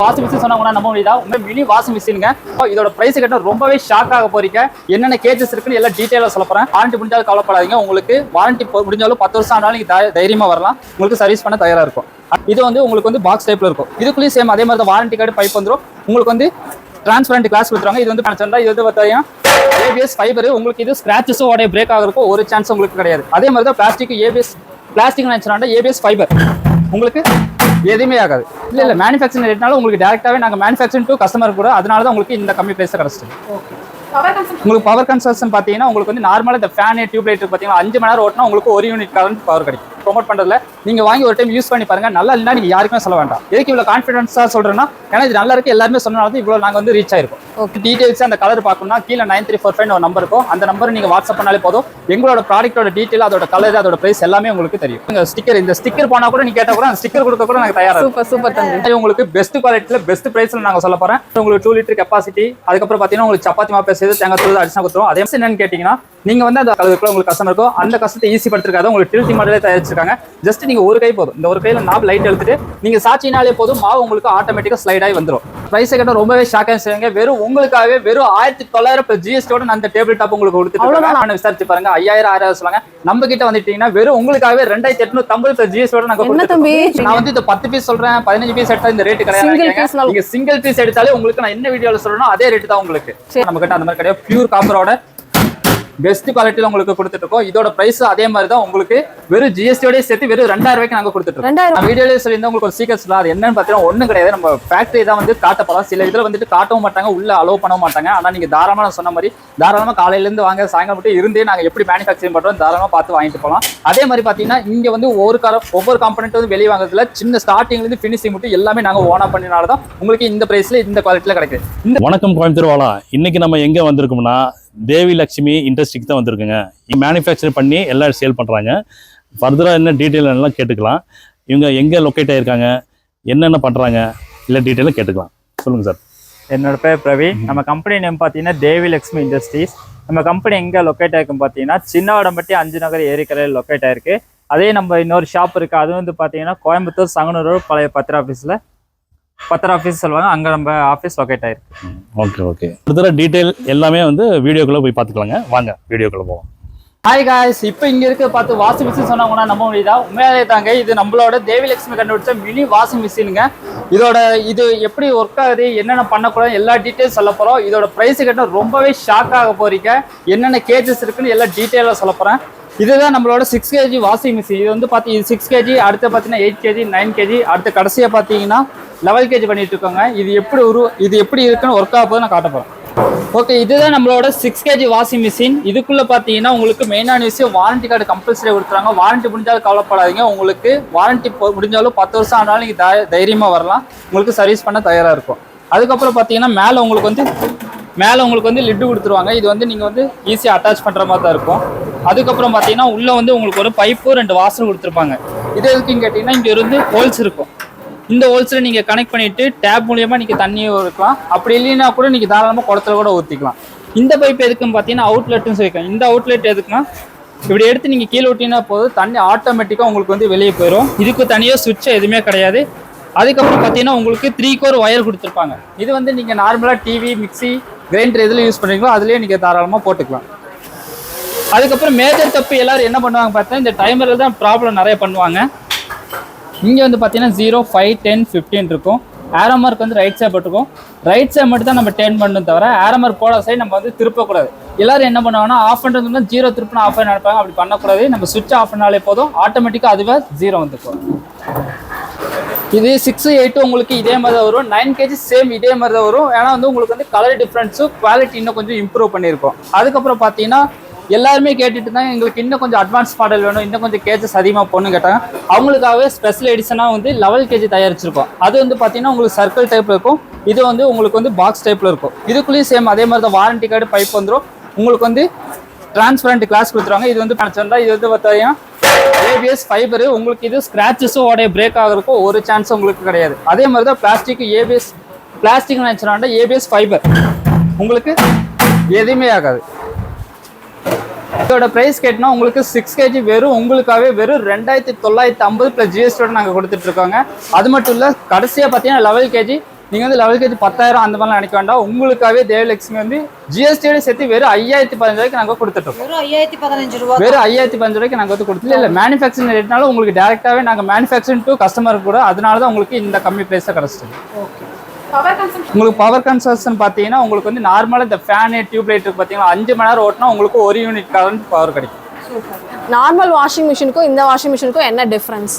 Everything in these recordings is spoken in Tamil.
வாஷிங் மிஷின் சொன்னா நம்ம முடியுதா உங்க மினி வாஷிங் மிஷினுங்க. இதோட பிரைஸ் கேட்டா ரொம்பவே ஷாக் ஆக போறீங்க. என்னென்ன கேஜஸ் இருக்குன்னு எல்லாம் டீடைலா சொல்ல போறேன். வாரண்டி முடிஞ்சாலும் கவலைப்படாதீங்க. உங்களுக்கு வாரண்டி முடிஞ்சாலும் 10 வருஷம் ஆனாலும் நீங்க தைரியமா வரலாம். உங்களுக்கு சர்வீஸ் பண்ண தயாரா இருக்கும். இது வந்து உங்களுக்கு வந்து பாக்ஸ் டைப்ல இருக்கும். இதுக்குள்ளேயும் சேம் அதே மாதிரி தான் வாரண்டி கார்டு பைப் வந்துடும். உங்களுக்கு வந்து டிரான்ஸ்பரண்ட் கிளாஸ் கொடுத்துருவாங்க. இது வந்து இது வந்து பார்த்தீங்கன்னா ஏபிஎஸ் ஃபைபர். உங்களுக்கு இது ஸ்கிராச்சஸோ உடைய பிரேக் ஆகிறதுக்கோ ஒரு சான்ஸ் உங்களுக்கு கிடையாது. அதே மாதிரி தான் பிளாஸ்டிக் ஏபிஎஸ் பிளாஸ்டிக் நினைச்சா ஏபிஎஸ் ஃபைபர் உங்களுக்கு எதுவுமே ஆகாது. இல்ல மேனுஃபேக்சரிங் ரேட்னால உங்களுக்கு டேரக்டாவே நாங்க மேனுஃபேக்சரிங் டு கஸ்டமர் கூட, அதனால தான் உங்களுக்கு இந்த கம்மி பிரைஸ் கிடைச்சிருக்கு. உங்களுக்கு பவர் கன்சம்ஷன் பாத்தீங்கன்னா உங்களுக்கு வந்து நார்மலா இந்த ஃபேன் டியூப் லைட் பாத்தீங்கன்னா 5 மணி நேரம் ஓட்டினா உங்களுக்கு 1 யூனிட் கரண்ட் பவர் கிடைக்கும். ப்ரோமோட் பண்றதுல நீங்க வாங்கி ஒரு டைம் யூஸ் பண்ணி பாருங்க. நல்லா இல்லைன்னா நீங்க யாருக்குமே சொல்ல வேண்டாம். எதுக்கு இவ்வளவு கான்ஃபிடன்ஸா சொல்றேன்னா, ஏன்னா இது நல்லா இருக்கு எல்லாருமே சொன்னாலும் இவ்வளவு நாங்க வந்து ரீச் ஆயிருக்கும். டீடைல்ஸ் அந்த கலர் பார்க்கணும்னா கீழே 9345 ஒரு நம்பர் இருக்கும். அந்த நம்பர் நீங்க வாட்ஸ்அப் பண்ணாலே போதும். எங்களோட ப்ராடக்ட்டோட டீடைல், அதோட கலர், அதோட பிரைஸ் எல்லாமே உங்களுக்கு தெரியும். இந்த ஸ்டிக்கர் போனா கூட நீங்க கேட்டா கூட அந்த ஸ்டிக்கர் கொடுக்க கூட நாங்க தயாரா இருக்கோம். சூப்பர் தம்பி. உங்களுக்கு பெஸ்ட் குவாலிட்டில பெஸ்ட் பிரைஸ்ல நாங்க சொல்ல போறேன். உங்களுக்கு 2 லிட்டர் கெபாசிட்டி, அதுக்கப்புறம் பாத்தீங்கன்னா உங்களுக்கு சப்பாத்தி மாவு பேசுறது தேங்காய் தூள் அடிஷனா கொடுத்துரும். அதே மாதிரி என்னன்னு கேட்டீங்கன்னா, நீங்க வந்து அந்த கலருக்குள்ள உங்களுக்கு கஸ்டமர் இருக்கும். அந்த கஷ்டத்தை ஈஸி படுத்திருக்காது. உங்களுக்கு டில்டி மாடலே தயாரிச்சிருக்காங்க. ஜஸ்ட் நீங்க ஒரு கை போதும். இந்த ஒரு கையில நாப் லைட் எடுத்துட்டு நீங்க சாச்சினாலே போதும், மாவு உங்களுக்கு ஆட்டோமேட்டிக்கா ஸ்லைட் ஆகி வந்துடும். பிரைஸ் கேட்ட ரொம்பவே ஷாக் ஆகிடுங்க. வெறும் உங்களுக்காகவே வெறும் 1900 பிளஸ் ஜிஎஸ்டியோட அந்த டேபிள் டாப் உங்களுக்கு கொடுத்துட்டு விசாரிச்சு பாருங்க. 5000 6000 சொல்லுங்க. நம்ம கிட்ட வந்துட்டீங்கன்னா வெறும் உங்களுக்காகவே 2850 பிளஸ் ஜிஎஸ்டியோட நாங்க கொடுத்துருக்கோம். நான் வந்து இந்த 10 பீஸ் சொல்றேன், 15 பீஸ் எடுத்தா இந்த ரேட் கிடையாது. நீங்க சிங்கிள் பீஸ் எடுத்தாலே உங்களுக்கு நான் என்ன வீடியோல சொல்றேன் அதே ரேட் தான் உங்களுக்கு. நம்ம கிட்ட அந்த மாதிரி கிடையாது. பியூர் காப்பரோட பெஸ்ட் குவாலிட்டியில உங்களுக்கு கொடுத்துட்டு இருக்கோம். இதோட பிரைஸ் அதே மாதிரி தான் உங்களுக்கு வெறும் ஜிஎஸ்டியோட சேர்த்து வெறும் 2000 ரூபாய்க்கு நாங்க கொடுத்துட்டு இருக்கோம். வீடியோல சொல்லியிருந்தா உங்களுக்கு ஒரு சீக்கிரம் சொல்லலாம். அது என்னன்னு பார்த்தீங்கன்னா ஒன்றும் கிடையாது. நம்ம ஃபேக்டரி தான் வந்து காட்டப்படலாம். சில இதில் வந்துட்டு காட்டவும் மாட்டாங்க, உள்ள அலோவ் பண்ண மாட்டாங்க. ஆனால் நீங்க தாராளமா நான் சொன்ன மாதிரி தாராளமா காலையிலேருந்து வாங்க, சாயங்காலம் மட்டும் இருந்தே நாங்கள் எப்படி மேனுஃபேக்சரிங் பண்ணுறோம் தாராளமா பார்த்து வாங்கிட்டு போகலாம். அதே மாதிரி பார்த்தீங்கன்னா இங்க வந்து ஒவ்வொரு காம்பனெண்ட் வந்து வெளியே வாங்குறதுல சின்ன ஸ்டார்டிங்லேருந்து ஃபினிஷிங் மட்டும் எல்லாமே நாங்கள் ஓனா பண்ணினால தான் உங்களுக்கு இந்த பிரைஸ்ல இந்த குவாலிட்டியில் கிடைக்குது. வணக்கம் கோயம்புத்தூர் வாழா. இன்னைக்கு நம்ம எங்க வந்திருக்கோம்னா தேவி லட்சுமி இண்டஸ்ட்ரிக்கு தான் வந்திருக்குங்க. மேனுஃபேக்சர் பண்ணி எல்லாம் சேல் பண்ணுறாங்க. ஃபர்தராக என்ன டீட்டெயில் எல்லாம் கேட்டுக்கலாம். இவங்க எங்கே லொக்கேட் ஆகிருக்காங்க, என்னென்ன பண்ணுறாங்க, இல்லை டீட்டெயிலாக கேட்டுக்கலாம். சொல்லுங்கள் சார். என்னோட பேர் பிரவீன். நம்ம கம்பெனி நேம் பார்த்தீங்கன்னா தேவி லட்சுமி இண்டஸ்ட்ரீஸ். நம்ம கம்பெனி எங்கே லொக்கேட் ஆகிருக்கும் பார்த்தீங்கன்னா சின்னவடம்பட்டி 5 நகர் ஏரிக்கரையில் லொக்கேட் ஆயிருக்கு. அதே நம்ம இன்னொரு ஷாப் இருக்குது. அது வந்து பார்த்தீங்கன்னா கோயம்புத்தூர் சங்கனூர் பழைய பத்திர ஆஃபீஸ் சொல்லுவாங்க. அங்கே நம்ம ஆஃபீஸ் லொக்கேட் ஆயிருக்கு. ஓகே. அடுத்த டீட்டெயில் எல்லாமே வந்து வீடியோக்குள்ளே போய் பார்த்துக்கலாங்க. வாங்க வீடியோக்குள்ளே போவோம். ஹாய் காய்ஸ், இப்போ இங்கே இருக்க பார்த்து வாஷிங் மிஷின் சொன்னாங்கன்னா நம்ம முடியுதா உண்மையாலே தாங்க. இது நம்மளோட தேவி லட்சுமி கண்டுபிடிச்ச மினி வாஷிங் மிஷினுங்க. இது எப்படி ஒர்க் ஆகுது, என்னென்ன பண்ணக்கூடாது எல்லா டீட்டெயில்ஸ் சொல்ல போகிறோம். இதோட ப்ரைஸ் கேட்டால் ரொம்பவே ஷாக் ஆக போறீங்க. என்னென்ன கேஜஸ் இருக்குன்னு எல்லா டீட்டெயிலாக சொல்ல போகிறேன். இதுதான் நம்மளோட 6 kg வாஷிங் மிஷின். இது வந்து இது 6 kg, அடுத்து பார்த்தீங்கன்னா 8 kg, 9 kg, அடுத்து கடைசியாக பார்த்தீங்கன்னா 11 kg பண்ணிட்டு இருக்காங்க. இது எப்படி இருக்குன்னு ஒர்க் ஆக போது நான் காட்ட போகிறேன். ஓகே, இதுதான் நம்மளோட 6 kg வாஷிங் மிஷின். இதுக்குள்ள பார்த்தீங்கன்னா உங்களுக்கு மெயினான விஷயம் வாரண்டி கார்டு கம்பல்சரி கொடுத்துறாங்க. வாரண்டி முடிஞ்சாலும் கவலைப்படாதீங்க. உங்களுக்கு வாரண்டி முடிஞ்சாலும் 10 வருஷம் ஆனாலும் நீங்கள் தைரியமாக வரலாம். உங்களுக்கு சர்வீஸ் பண்ண தயாராக இருக்கும். அதுக்கப்புறம் பார்த்தீங்கன்னா மேலே உங்களுக்கு வந்து லிட்டு கொடுத்துருவாங்க. இது வந்து நீங்கள் வந்து ஈஸியாக அட்டாச் பண்ணுற மாதிரி தான் இருக்கும். அதுக்கப்புறம் பார்த்தீங்கன்னா உள்ளே வந்து உங்களுக்கு ஒரு பைப்பு 2 வாசல் கொடுத்துருப்பாங்க. இது எதுக்குன்னு கேட்டிங்கன்னா இங்கே இருந்து ஹோல்ஸ் இருக்கும். இந்த ஹோல்ஸில் நீங்கள் கனெக்ட் பண்ணிவிட்டு டேப் மூலியமாக நீங்கள் தண்ணியை இருக்கலாம். அப்படி இல்லைன்னா கூட நீங்கள் தாராளமாக குடத்துல கூட ஊற்றிக்கலாம். இந்த பைப் எதுக்குன்னு பார்த்தீங்கன்னா அவுட்லெட்னு சொல்லியிருக்காங்க. இந்த அவுட்லெட் எதுக்குன்னா இப்படி எடுத்து நீங்கள் கீழே விட்டீங்கன்னா போதும், தண்ணி ஆட்டோமேட்டிக்காக உங்களுக்கு வந்து வெளியே போயிடும். இதுக்கு தனியாக சுவிட்ச் எதுவுமே கிடையாது. அதுக்கப்புறம் பார்த்தீங்கன்னா உங்களுக்கு 3 கோர் ஒயர் கொடுத்துருப்பாங்க. இது வந்து நீங்கள் நார்மலாக டிவி, மிக்சி, கிரைண்டர் எதில் யூஸ் பண்ணுறீங்களோ அதுலேயே நீங்கள் தாராளமாக போட்டுக்கலாம். அதுக்கப்புறம் மேஜர் தப்பு எல்லாரும் என்ன பண்ணுவாங்க பார்த்தீங்கன்னா இந்த டைமரில் தான் ப்ராப்ளம் நிறைய பண்ணுவாங்க. இங்கே வந்து பார்த்தீங்கன்னா 0, 5, 10, 15 இருக்கும். ஏரோ மார்க் வந்து ரைட் சைட் போட்டுருக்கும். ரைட் சைட் மட்டும் தான் நம்ம டேர்ன் பண்ணணும், தவிர ஏரோ மார்க் போட சைடு நம்ம வந்து திருப்பக்கூடாது. எல்லாரும் என்ன பண்ணுவாங்கன்னா ஆஃப் பண்ணுறதுனா 0 திருப்பினா ஆஃப் பண்ணி நினைப்பாங்க. அப்படி பண்ணக்கூடாது. நம்ம சுவிட்ச் ஆஃப் பண்ணாலே போதும், ஆட்டோமேட்டிக்காக அதுவே 0 வந்துக்கும். இது 6, 8 உங்களுக்கு இதே மாதிரி தான் வரும். 9 kg சேம் இதே மாதிரி தான் வரும். ஏன்னா வந்து உங்களுக்கு வந்து கலர் டிஃப்ரென்ஸும் குவாலிட்டி இன்னும் கொஞ்சம் இம்ப்ரூவ் பண்ணியிருக்கோம். அதுக்கப்புறம் பார்த்தீங்கன்னா எல்லாருமே கேட்டுட்டு தான் எங்களுக்கு இன்னும் கொஞ்சம் அட்வான்ஸ் மாடல் வேணும், இன்னும் கொஞ்சம் கேஜஸ் அதிகமாக போகணும்னு கேட்டாங்க. அவங்களுக்காகவே ஸ்பெஷல் எடிஷனாக வந்து 11 kg தயாரிச்சிருக்கோம். அது வந்து பார்த்தீங்கன்னா உங்களுக்கு சர்க்கிள் டைப்பில் இருக்கும். இது வந்து உங்களுக்கு வந்து பாக்ஸ் டைப்பில் இருக்கும். இதுக்குள்ளேயும் சேம் அதே மாதிரி தான் வாரண்டி கார்டு பைப் வந்துடும். உங்களுக்கு வந்து டிரான்ஸ்பரண்ட் கிளாஸ் கொடுத்துருவாங்க. இது வந்து இது வந்து பார்த்தீங்கன்னா ஏபிஎஸ் ஃபைபர். உங்களுக்கு இது ஸ்கிராச்சஸும் உடைய பிரேக் ஆகிறதுக்கோ ஒரு சான்ஸ் உங்களுக்கு கிடையாது. அதே மாதிரி தான் பிளாஸ்டிக் நினைச்சா ஏபிஎஸ் ஃபைபர் உங்களுக்கு எதுவுமே ஆகாது. இதோட பிரைஸ் கேட்டனா உங்களுக்கு 6 kg வெறும் உங்களுக்காகவே வெறும் 2950 பிளஸ் ஜிஎஸ்டியோட நாங்கள் கொடுத்துட்டு இருக்கோங்க. அது மட்டும் இல்லை, கடைசியாக பார்த்தீங்கன்னா 11 kg நீங்கள் வந்து லெவல் கேஜ் 10,000 அந்த மாதிரிலாம் நினைக்க வேண்டாம். உங்களுக்காகவே தேவலட்சுமி வந்து ஜிஎஸ்டியோட சேர்த்து வெறும் 5,015 ரூபாய்க்கு நாங்கள் கொடுத்துட்டோம். வெறும் 5,015 ரூபா. வெறும் 5,015 ரூபாய்க்கு நாங்கள் வந்து கொடுத்துட்டு இல்லை மேனுஃபேக்சரிங் ரேட்னால உங்களுக்கு டேரெக்டாகவே நாங்கள் மேனுஃபேக்சரிங் டு கஸ்டமர் கூட, அதனால தான் உங்களுக்கு இந்த கம்மி ப்ரைஸாக கிடச்சிட்டு. உங்களுக்கு பவர் கன்சம்ஷன் பார்த்தீங்கன்னா உங்களுக்கு வந்து நார்மலாக இந்த ஃபேனு டியூப் லைட் பார்த்தீங்கன்னா 5 மணி நேரம் ஓட்டினா உங்களுக்கு 1 யூனிட் கரண்ட் பவர் கிடைக்கும். நார்மல் வாஷிங் மிஷினுக்கும் இந்த வாஷிங் மிஷினுக்கும் என்ன டிஃபரன்ஸ்?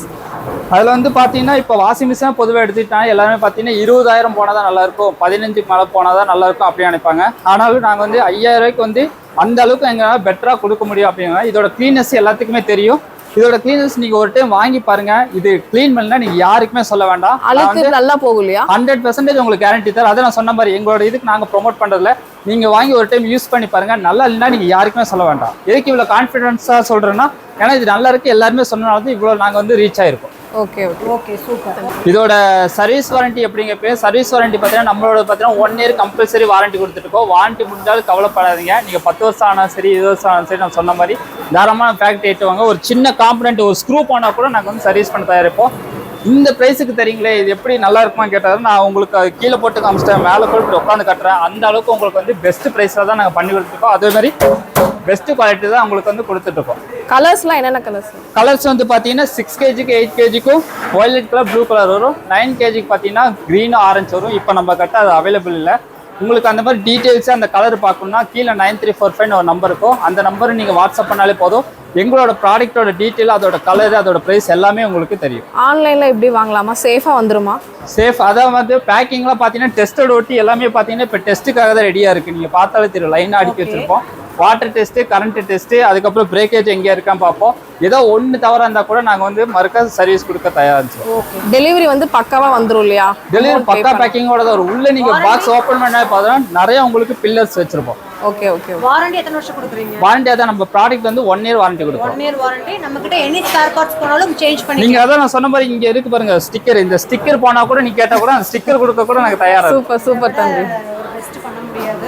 அதில் வந்து பார்த்தீங்கன்னா இப்போ வாஷிங் மிஷின் பொதுவாக எடுத்துக்கிட்டாங்க எல்லாருமே பார்த்தீங்கன்னா 20,000 போனால் தான் நல்லாயிருக்கும், 15 மேலே போனால் தான் நல்லாயிருக்கும் அப்படின்னு நினைப்பாங்க. ஆனாலும் நாங்கள் வந்து 5,000 ரூபாய்க்கு வந்து அந்த அளவுக்கு எங்களால் பெட்டராக கொடுக்க முடியும் அப்படிங்க. இதோட க்ளீனஸ் எல்லாத்துக்குமே தெரியும். இதோட க்ளீனஸ் நீங்க ஒரு டைம் வாங்கி பாருங்க. இது க்ளீன் பண்ணா நீங்க யாருக்குமே சொல்ல வேண்டாம், அழுக்கு நல்லா போகும் இல்லையா? 100% உங்களுக்கு கேரண்டி தர. அதை நான் சொன்ன மாதிரி எங்களோட இதுக்கு நாங்க ப்ரோமோட் பண்றதுல நீங்க வாங்கி ஒரு டைம் யூஸ் பண்ணி பாருங்க. நல்லா இல்லைன்னா நீங்க யாருக்குமே சொல்ல வேண்டாம். எதுக்கு இவ்வளவு கான்ஃபிடன்ஸா சொல்றேன்னா, ஏன்னா இது நல்லா இருக்கு எல்லாருமே சொன்னனால தான் இவ்வளவு நாங்க வந்து ரீச் ஆயிருக்கோம். Okay okay okay super. இதோட சர்வீஸ் வாரண்டி எப்படிங்க? சர்வீஸ் வாரண்டி பார்த்தீங்கன்னா நம்மளோட பார்த்தீங்கன்னா 1 இயர் கம்பல்சரி வாரண்டி கொடுத்துருக்கோம். வாரண்டி முடிஞ்சாலும் கவலைப்படாதீங்க. நீங்கள் 10 வருஷம் ஆனாலும் சரி 20 வருஷம் ஆனாலும் சரி, நான் சொன்ன மாதிரி தாராளமாக ஃபேக்ட்ரி ஏற்றுவாங்க. ஒரு சின்ன காம்பனண்ட் ஒரு ஸ்க்ரூ போனால் கூட நாங்கள் வந்து சர்வீஸ் பண்ண தயாரிப்போம். இந்த ப்ரைஸுக்கு தெரியுங்களே, இது எப்படி நல்லா இருக்குமான்னு கேட்டாலும் நான் உங்களுக்கு அது கீழே போட்டு காமிச்சிட்டேன், மேலே போட்டு உட்காந்து கட்டுறேன். அந்த அளவுக்கு உங்களுக்கு வந்து பெஸ்ட் ப்ரைஸில் தான் நாங்கள் பண்ணி கொடுத்துருக்கோம். அதே மாதிரி பெஸ்ட் குவாலிட்டி தான் உங்களுக்கு வந்து கொடுத்துட்ருக்கோம். கலர்ஸ்லாம் என்னென்ன கலர்ஸ்? கலர்ஸ் வந்து பார்த்தீங்கன்னா 6 கேஜிக்கு 8 கேஜிக்கும் வயலட் கலர் ப்ளூ கலர் வரும். 9 கேஜிக்கு பார்த்தீங்கன்னா க்ரீன் ஆரஞ்சு வரும். இப்போ நம்ம கிட்ட அது அவைலபிள் இல்லை. உங்களுக்கு அந்த மாதிரி டீட்டெயில்ஸாக அந்த கலர் பார்க்கணும்னா கீழே 9345 ஒரு நம்பர் இருக்கும். அந்த நம்பர் நீங்கள் வாட்ஸ்அப் பண்ணாலே போதும். எங்களோட ப்ராடக்ட்டோட டீட்டெயில், அதோட கலர், அதோட ப்ரைஸ் எல்லாமே உங்களுக்கு தெரியும். ஆன்லைனில் எப்படி வாங்கலாமா? சேஃபாக வந்துருமா? சேஃப். அதான் வந்து பேக்கிங்லாம் பார்த்தீங்கன்னா டெஸ்டட் ஒட்டி எல்லாமே பார்த்தீங்கன்னா இப்போ டெஸ்ட்டுக்காக தான் ரெடியாக இருக்குது. நீங்கள் பார்த்தாலே தெரியும், லைனாக அடுக்கி வச்சுருப்போம். வாட்டர் டெஸ்ட்டு, கரண்ட் டெஸ்ட்டு, அதுக்கப்புறம் பிரேக்கேஜ் எங்கே இருக்கான்னு பார்ப்போம். ஏதோ ஒன்று தவறாக இருந்தால் கூட நாங்கள் வந்து மறுக்க சர்வீஸ் கொடுக்க தயாராக இருந்துச்சு. டெலிவரி வந்து பக்காவாக வந்துடும் இல்லையா? டெலிவரி பக்கா பேக்கிங்கோட தான் வரும். உள்ளே நீங்கள் பாக்ஸ் ஓப்பன் பண்ணாலே பார்த்தோன்னா நிறைய உங்களுக்கு பில்லர்ஸ் வச்சிருப்போம். Okay okay. வாரண்டி எத்தனை வருஷம் கொடுக்குறீங்க? வாரண்டி அதான் நம்ம ப்ராடக்ட் வந்து 1 இயர் வாரண்டி கொடுப்போம். 1 இயர் வாரண்டி. நம்ம கிட்ட எனி ஸ்பேர் பார்ட்ஸ் போனாலும் சேஞ்ச் பண்ணி நீங்க அதான் நான் சொன்ன மாதிரி இங்க இருக்கு பாருங்க ஸ்டிக்கர். இந்த ஸ்டிக்கர் போனா கூட நீ கேட்டா கூட அந்த ஸ்டிக்கர் கொடுக்க கூட நாங்க தயாரா. சூப்பர் சூப்பர் தம்பி. பெஸ்ட் பண்ண முடியாது.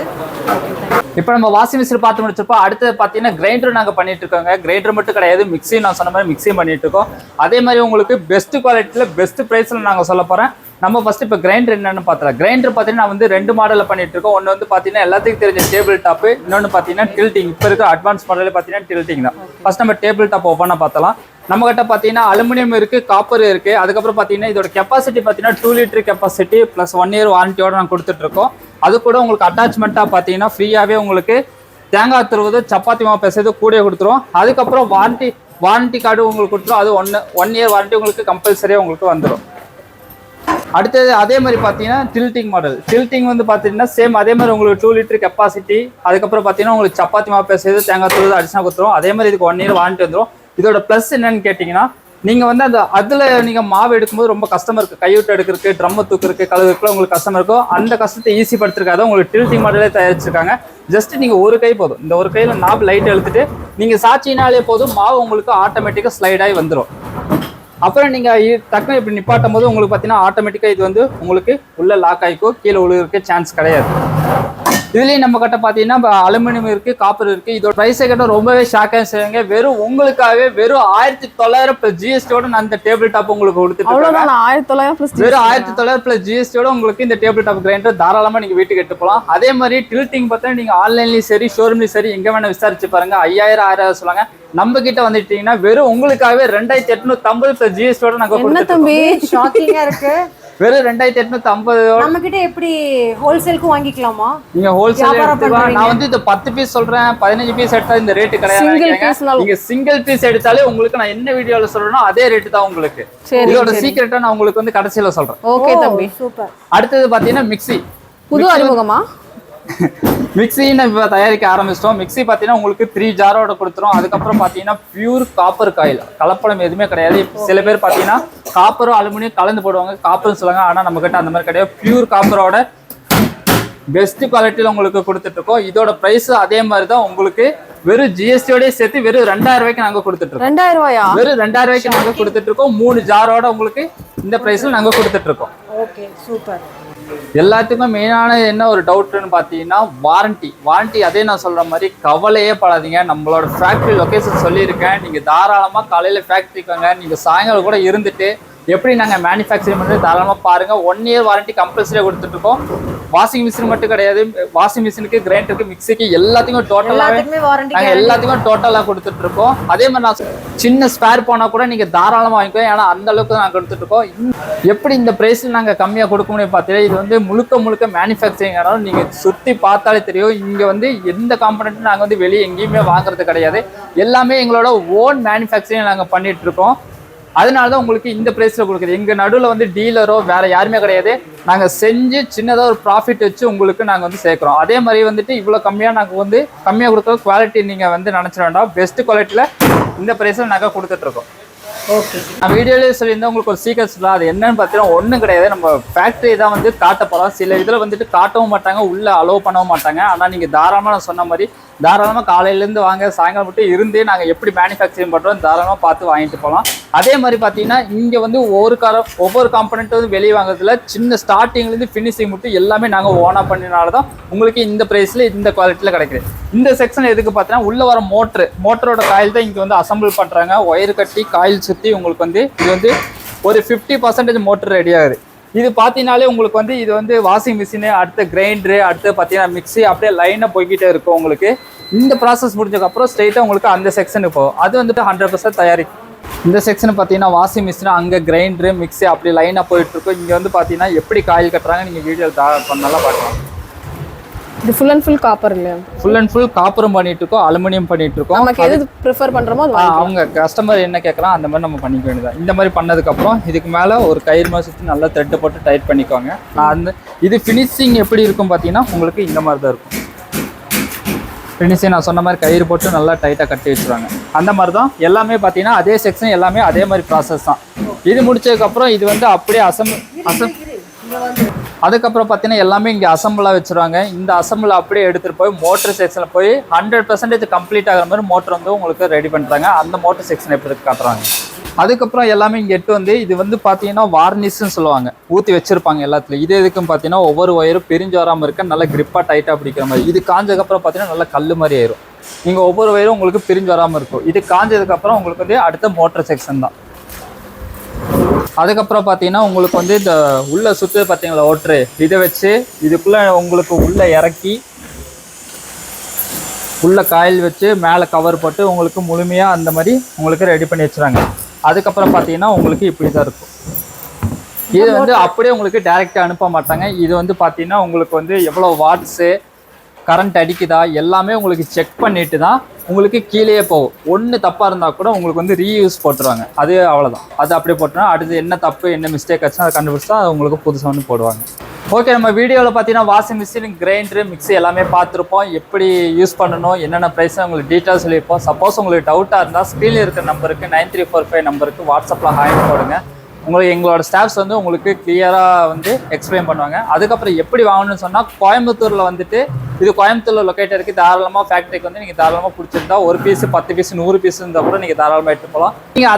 இப்போ நம்ம வாஷிங் மிஷின் பார்த்து முடிச்சிருப்போம். அடுத்து பார்த்தீங்கன்னா கிரைண்டர் நாங்கள் பண்ணிட்டு இருக்கோங்க. கிரைண்டர் மட்டும் கிடையாது, மிக்ஸி நான் சொன்ன மாதிரி மிக்ஸியும் பண்ணிட்டு இருக்கோம். அதே மாதிரி உங்களுக்கு பெஸ்ட் குவாலிட்டியில் பெஸ்ட் ப்ரைஸில் நாங்கள் சொல்ல போகிறேன். நம்ம ஃபர்ஸ்ட் இப்போ கிரைண்டர் என்னன்னு பார்த்தலாம். கிரைண்டர் பார்த்தீங்கன்னா நான் வந்து 2 மாடலில் பண்ணிட்டு இருக்கோம். ஒன்று வந்து பார்த்தீங்கன்னா எல்லாத்துக்கும் தெரிஞ்ச டேபிள் டாப்பு, இன்னொன்று பார்த்தீங்கன்னா டில்ட்டிங். இப்போ இருக்க அட்வான்ஸ் மாடலில் பார்த்தீங்கன்னா டில்ட்டிங் தான். ஃபர்ஸ்ட் நம்ம டேபிள் டாப் ஓப்பனாக பார்த்தலாம். நம்ம கிட்ட பார்த்தீங்கன்னா அலுமினியம் இருக்கு, காப்பர் இருக்கு. அதுக்கப்புறம் பார்த்தீங்கன்னா இதோட கெப்பாசிட்டி பார்த்தீங்கன்னா 2 லிட்டர் கெப்பாசிட்டி ப்ளஸ் 1 இயர் வாரண்டியோட நாங்கள் கொடுத்துட்டு இருக்கோம். அது கூட உங்களுக்கு அட்டாச்மெண்ட்டாக பார்த்தீங்கன்னா ஃப்ரீயாகவே உங்களுக்கு தேங்காய் துருவது, சப்பாத்தி மாவு பேசுறது கூட கொடுத்துருவோம். அதுக்கப்புறம் வாரண்டி கார்டு உங்களுக்கு கொடுத்துரும். அது 1 இயர் வாரண்டி உங்களுக்கு கம்பல்சரியாக உங்களுக்கு வந்துடும். அடுத்தது அதே மாதிரி பார்த்தீங்கன்னா டில்ட்டிங் மாடல். டில்ட்டிங் வந்து பார்த்தீங்கன்னா சேம் அதே மாதிரி உங்களுக்கு 2 லிட்டர் கெப்பாசிட்டி. அதுக்கப்புறம் பார்த்தீங்கன்னா உங்களுக்கு சப்பாத்தி மாவு பேசுறது, தேங்காய் துருவது அடிஷனாக கொடுத்துரும். அதே மாதிரி இதுக்கு 1 இயர் வாரண்டி வந்துடும். இதோட ப்ளஸ் என்னன்னு கேட்டிங்கன்னா, நீங்கள் வந்து அதில் நீங்கள் மாவு எடுக்கும்போது ரொம்ப கஷ்டமாக இருக்குது. கைவிட்டு எடுக்கிறதுக்கு, ட்ரம்மை தூக்குறதுக்கு, கழுவுக்குள்ள உங்களுக்கு கஷ்டமாக இருக்கும். அந்த கஷ்டத்தை ஈஸி படுத்துருக்காது உங்களுக்கு டில்ட்டிங் மாடலே தயாரிச்சிருக்காங்க. ஜஸ்ட் நீங்கள் ஒரு கை போதும், இந்த ஒரு கையில் நாப் லைட் எழுத்துட்டு நீங்கள் சாச்சினாலே போதும், மாவு உங்களுக்கு ஆட்டோமேட்டிக்காக ஸ்லைட் ஆகி வந்துடும். அப்புறம் நீங்கள் டக்குனு இப்படி நிப்பாட்டும் போது உங்களுக்கு பார்த்தீங்கன்னா ஆட்டோமேட்டிக்காக இது வந்து உங்களுக்கு உள்ள லாக் ஆகிக்கும், கீழே விழுகிறதுக்கு சான்ஸ் கிடையாது. இதுலேயும் நம்ம கிட்ட பார்த்தீங்கன்னா அலுமினியம் இருக்குது, காப்பர் இருக்குது. இதோட ப்ரைஸை கிட்ட ரொம்பவே ஷாக்காக செய்வாங்க. வெறும் உங்களுக்காகவே வெறும் 1900 + ஜிஎஸ்டியோட நான் இந்த டேபிள் டாப் உங்களுக்கு கொடுத்துட்டு வெறும் 1900 + ஜிஎஸ்டியோட உங்களுக்கு இந்த டேபிள் டாப் கிரைண்டர் தாராளமாக நீங்கள் வீட்டுக்கு எடுத்து போகலாம். அதே மாதிரி டில்ட்டிங் பார்த்தா நீங்கள் ஆன்லைன்லேயும் சரி ஷோரூம்லேயும் சரி எங்கே வேணால் விசாரிச்சு பாருங்க. 5000 6000 சொல்லுவாங்க. நம்ம கிட்ட வந்துட்டீங்கன்னா வெறும் உங்களுக்காகவே 2850 + ஜிஎஸ்டியோட நாங்கள் கொடுத்துருக்கோம். ஷாக்கிங்கா இருக்கு. வெறும் 2850. நம்ம கிட்ட எப்படி ஹோல்சேலுக்கு வாங்கிக்கலாமா? நீங்க ஹோல்சேல் நான் வந்து இந்த 10 பீஸ் சொல்றேன், 15 பீஸ் எடுத்தா இந்த ரேட் கிடையாது. நீங்க சிங்கிள் பீஸ் எடுத்தாலே உங்களுக்கு நான் என்ன வீடியோல சொல்றேனோ அதே ரேட் தான் உங்களுக்கு. இதோட சீக்ரெட்டா நான் உங்களுக்கு வந்து கடைசியில சொல்றேன். ஓகே தம்பி, சூப்பர். அடுத்தது பாத்தீங்கன்னா மிக்ஸி. புது அறிமுகமா? மிக்ஸி நம்ம தயாரிக்க ஆரம்பிச்சிட்டோம். மிக்ஸி பார்த்தீங்கன்னா உங்களுக்கு 3 ஜாரோட கொடுத்துரும். அதுக்கப்புறம் பார்த்தீங்கன்னா பியூர் காப்பர் காயில், கலப்படம் எதுவுமே கிடையாது. சில பேர் பார்த்தீங்கன்னா காப்பரும் அலுமினியம் கலந்து போடுவாங்க, காப்பர்னு சொல்லுவாங்க. ஆனால் நம்ம கிட்ட அந்த மாதிரி கிடையாது. பியூர் காப்பரோட பெஸ்ட் குவாலிட்டியில் உங்களுக்கு கொடுத்துட்டு இருக்கோம். இதோட ப்ரைஸ் அதே மாதிரி தான் உங்களுக்கு வெறும் ஜிஎஸ்டியோட சேர்த்து வெறும் 2000 ரூபாய்க்கு நாங்கள் கொடுத்துட்டு இருக்கோம். 2000 ரூபாயா? வெறும் 2000 ரூபாய்க்கு நாங்கள் கொடுத்துட்டு இருக்கோம். 3 ஜாரோட உங்களுக்கு இந்த ப்ரைஸில் நாங்கள் கொடுத்துட்டு இருக்கோம். Okay super. எல்லாத்துக்கும் மெயினான என்ன ஒரு டவுட்னு பார்த்தீங்கன்னா வாரண்டி. அதே நான் சொல்கிற மாதிரி கவலையே படாதீங்க. நம்மளோட ஃபேக்ட்ரி லொக்கேஷன் சொல்லியிருக்கேன். நீங்கள் தாராளமாக காலையில் ஃபேக்ட்ரிக்கு வாங்க. நீங்கள் சாயங்காலம் கூட இருந்துட்டு எப்படி நாங்கள் மேனுஃபேக்சரிங் பண்ணி தாராளமாக பாருங்கள். 1 year வாரண்டி கம்பல்சரியாக கொடுத்துட்ருக்கோம். வாஷிங் மிஷின் மட்டும் கிடையாது, வாஷிங் மிஷினுக்கு, கிரைண்டருக்கு, மிக்சிக்கு எல்லாத்துக்கும் டோட்டலாக கொடுத்துட்ருக்கோம். அதே மாதிரி நான் சின்ன ஸ்பேர் போனால் கூட நீங்கள் தாராளமாக வாங்கிக்கோ, ஏன்னா அந்த அளவுக்கு நாங்கள் கொடுத்துட்ருக்கோம். எப்படி இந்த ப்ரைஸில் நாங்கள் கம்மியாக கொடுக்க முடியும் பார்த்தீங்கன்னா, இது வந்து முழுக்க மேனுஃபேக்சரிங். ஆனாலும் நீங்கள் சுற்றி பார்த்தாலே தெரியும், இங்கே வந்து எந்த காம்பனண்ட்டும் நாங்கள் வந்து வெளியே எங்கேயுமே வாங்குறது கிடையாது. எல்லாமே எங்களோட ஓன் மேனுஃபேக்சரிங் நாங்கள் பண்ணிகிட்ருக்கோம். அதனால தான் உங்களுக்கு இந்த ப்ரைஸில் கொடுக்குது. எங்கள் நடுவில் வந்து டீலரோ வேறு யாருமே கிடையாது. நாங்கள் செஞ்சு சின்னதாக ஒரு ப்ராஃபிட் வச்சு உங்களுக்கு நாங்கள் வந்து சேர்க்குறோம். அதே மாதிரி வந்துட்டு இவ்வளோ கம்மியாக நாங்கள் வந்து கம்மியாக கொடுக்குற குவாலிட்டி நீங்கள் வந்து நினச்சிட வேண்டாம். பெஸ்ட் குவாலிட்டியில் இந்த ப்ரைஸில் நாங்கள் கொடுத்துட்ருக்கோம். ஓகே, நான் வீடியோலேயே சொல்லியிருந்தேன் உங்களுக்கு ஒரு சீக்கிரம் சொல்லலாம். அது என்னன்னு பார்த்தீங்கன்னா ஒன்றும் கிடையாது. நம்ம ஃபேக்ட்ரி தான் வந்து காட்ட போகிறோம். சில இதில் வந்துட்டு காட்டவும் மாட்டாங்க, உள்ளே அலோவ் பண்ணவும் மாட்டாங்க. ஆனால் நீங்கள் தாராளமாக நான் சொன்ன மாதிரி தாராளமாக காலையிலேருந்து வாங்க, சாயங்காலம் மட்டும் இருந்தே நாங்கள் எப்படி மேனுஃபேக்சரிங் பண்ணுறோம் தாராளமாக பார்த்து வாங்கிட்டு போகலாம். அதே மாதிரி பார்த்தீங்கன்னா இங்கே வந்து ஒவ்வொரு காம்பனண்ட்டும் வந்து வெளியே வாங்குறதுல சின்ன ஸ்டார்டிங்லேருந்து ஃபினிஷிங் மட்டும் எல்லாமே நாங்கள் ஓனாக பண்ணினால தான் உங்களுக்கு இந்த ப்ரைஸில் இந்த குவாலிட்டியில் கிடைக்குது. இந்த செக்ஷன் எதுக்கு பார்த்தீங்கன்னா உள்ளே வர மோட்டரோட காயில் தான் இங்கே வந்து அசம்பிள் பண்ணுறாங்க. ஒயர் கட்டி காயில் சுற்றி உங்களுக்கு வந்து இது வந்து ஒரு 50% மோட்டர் ரெடி ஆகுது. இது பார்த்தீங்கனாலே உங்களுக்கு வந்து இது வந்து வாஷிங் மிஷினு, அடுத்த கிரைண்டரு, அடுத்து பார்த்தீங்கன்னா மிக்ஸி, அப்படியே லைனாக போய்கிட்டே இருக்கும். உங்களுக்கு இந்த ப்ராசஸ் முடிஞ்சதுக்கப்புறம் ஸ்ட்ரெயிட்டாக உங்களுக்கு அந்த செக்ஷனுக்கு போகும். அது வந்துட்டு 100% தயாரிக்கும். இந்த செக்ஷன் பார்த்தீங்கன்னா வாஷிங் மிஷின், அங்கே கிரைண்டரு, மிக்ஸி அப்படி லைனாக போயிட்டுருக்கும். இங்கே வந்து பார்த்தீங்கன்னா எப்படி காயில் கட்டுறாங்க நீங்கள் வீடியோவில் நல்லா பார்க்கலாம். இது ஃபுல் அண்ட் ஃபுல் காப்பர் இல்லையா? ஃபுல் அண்ட் ஃபுல் காப்பரும் பண்ணிட்டு இருக்கோம், அலுமினியம் பண்ணிட்டு இருக்கோம். நமக்கு எது ப்ரிஃபர் பண்றோமோ அது வாங்கிக்கலாம். அவங்க கஸ்டமர் என்ன கேட்குறான் அந்த மாதிரி நம்ம பண்ணிக்க வேண்டியதான். இந்த மாதிரி பண்ணதுக்கப்புறம் இதுக்கு மேலே ஒரு கயிறு மாதிரி சுற்றி நல்லா த்ரெட்டு போட்டு டைட் பண்ணிக்கோங்க. இது ஃபினிஷிங் எப்படி இருக்கும் பார்த்தீங்கன்னா உங்களுக்கு இந்த மாதிரி தான் இருக்கும். ஃபினிஷிங் நான் சொன்ன மாதிரி கயிறு போட்டு நல்லா டைட்டாக கட்டி வச்சுருவாங்க. அந்த மாதிரி தான் எல்லாமே பார்த்தீங்கன்னா அதே செக்ஷன் எல்லாமே அதே மாதிரி ப்ராசஸ் தான். இது முடிச்சதுக்கப்புறம் இது வந்து அப்படியே அதுக்கப்புறம் பார்த்தீங்கன்னா எல்லாமே இங்கே அசம்பிளாக வச்சுருவாங்க. இந்த அசம்பிள் அப்படியே எடுத்துகிட்டு போய் மோட்டர் செக்ஷனில் போய் 100% கம்ப்ளீட் ஆகிற மாதிரி மோட்டர் வந்து உங்களுக்கு ரெடி பண்ணுறாங்க. அந்த மோட்டர் செக்ஷன் எப்படி காட்டுறாங்க. அதுக்கப்புறம் எல்லாமே இங்கே எட்டு வந்து இது வந்து பார்த்தீங்கன்னா வார்னிஷ்னு சொல்லுவாங்க, ஊற்றி வச்சுருப்பாங்க எல்லாத்துலையும். இது எதுக்குன்னு பார்த்தீங்கன்னா ஒவ்வொரு ஒயரும் பிரிஞ்சு வராமல் இருக்க நல்லா கிரிப்பாக டைட்டாக பிடிக்கிற மாதிரி. இது காஞ்சதுக்கப்புறம் பார்த்தீங்கன்னா நல்லா கல் மாதிரி ஆயிரும். நீங்கள் ஒவ்வொரு ஒயரும் உங்களுக்கு பிரிஞ்சு வராமல் இருக்கும். இது காஞ்சதுக்கப்புறம் உங்களுக்கு வந்து அடுத்த மோட்டர் செக்ஷன் தான். அதுக்கப்புறம் பார்த்தீங்கன்னா உங்களுக்கு வந்து இந்த உள்ளே சுற்று பார்த்தீங்களா ஓட்ரு, இதை வச்சு இதுக்குள்ளே உங்களுக்கு உள்ளே இறக்கி உள்ளே காயில் வச்சு மேலே கவர் போட்டு உங்களுக்கு முழுமையாக அந்த மாதிரி உங்களுக்கு ரெடி பண்ணி வச்சுறாங்க. அதுக்கப்புறம் பார்த்தீங்கன்னா உங்களுக்கு இப்படி தான் இருக்கும். இது வந்து அப்படியே உங்களுக்கு டைரெக்டாக அனுப்ப மாட்டாங்க. இது வந்து பார்த்தீங்கன்னா உங்களுக்கு வந்து எவ்வளோ வாட்ஸு கரண்ட் அடிக்குதா எல்லாமே உங்களுக்கு செக் பண்ணிட்டு தான் உங்களுக்கு கீழே போகும். ஒன்று தப்பாக இருந்தால் கூட உங்களுக்கு வந்து ரீயூஸ் போட்டுருவாங்க. அது அவ்வளோதான். அது அப்படியே போட்டோன்னா அடுத்து என்ன தப்பு என்ன மிஸ்டேக் ஆச்சுன்னா அதை கண்டுபிடிச்சா அது உங்களுக்கு புதுசாக வந்து போடுவாங்க. ஓகே, நம்ம வீடியோவில் பார்த்தீங்கன்னா வாஷிங் மிஷின், கிரைண்டரு, மிக்ஸி எல்லாமே பார்த்துருப்போம். எப்படி யூஸ் பண்ணணும், என்னென்ன ப்ரைஸ் உங்களுக்கு டீட்டெயில்ஸ் சொல்லியிருப்போம். சப்போஸ் உங்களுக்கு டவுட்டாக இருந்தால் ஸ்க்ரீனில் இருக்கிற நம்பருக்கு 9345 நம்பருக்கு வாட்ஸ்அப்பில் ஹாய் போடுங்க. உங்களுக்கு எங்களோட ஸ்டாஃப்ஸ் வந்து உங்களுக்கு கிளியராக வந்து எக்ஸ்பிளைன் பண்ணுவாங்க. அதுக்கப்புறம் எப்படி வாங்கணும்னு சொன்னால் கோயம்புத்தூரில் வந்துட்டு இது கோயம்புத்தூரில் லொக்கேட் இருக்குது. தாராளமாக ஃபேக்ட்ரிக்கு வந்து நீங்கள் தாராளமாக பிடிச்சிருந்தா ஒரு பீஸு 10 பீஸ் 100 பீஸ் இருந்தால் கூட நீங்கள் தாராளமாக எடுத்து போகலாம். நீங்கள்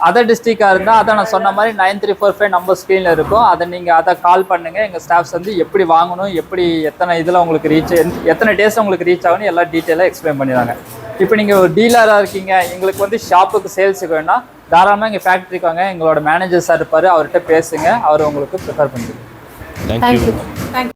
அதர் டிஸ்ட்ரிக்டாக இருந்தால் அதை நான் சொன்ன மாதிரி 9345 நம்பர் ஸ்க்ரீனில் இருக்கும். அதை நீங்கள் அதை கால் பண்ணுங்கள். எங்கள் ஸ்டாஃப்ஸ் வந்து எப்படி வாங்கணும், எப்படி எத்தனை இதில் உங்களுக்கு எத்தனை டேஸ் உங்களுக்கு ரீச் ஆகணும் எல்லா டீட்டெயிலாக எக்ஸ்பிளைன் பண்ணிடுவாங்க. இப்போ நீங்கள் ஒரு டீலராக இருக்கீங்க, எங்களுக்கு வந்து ஷாப்புக்கு சேல்ஸுக்கு வேணால் தாராளமாக எங்கள் ஃபேக்ட்ரிக்கு வாங்க. எங்களோட மேனேஜர் சார் இருப்பார், அவர்கிட்ட பேசுங்க, அவர் உங்களுக்கு ப்ரிஃபர் பண்ணுங்க. தேங்க்யூ. தேங்க்யூ.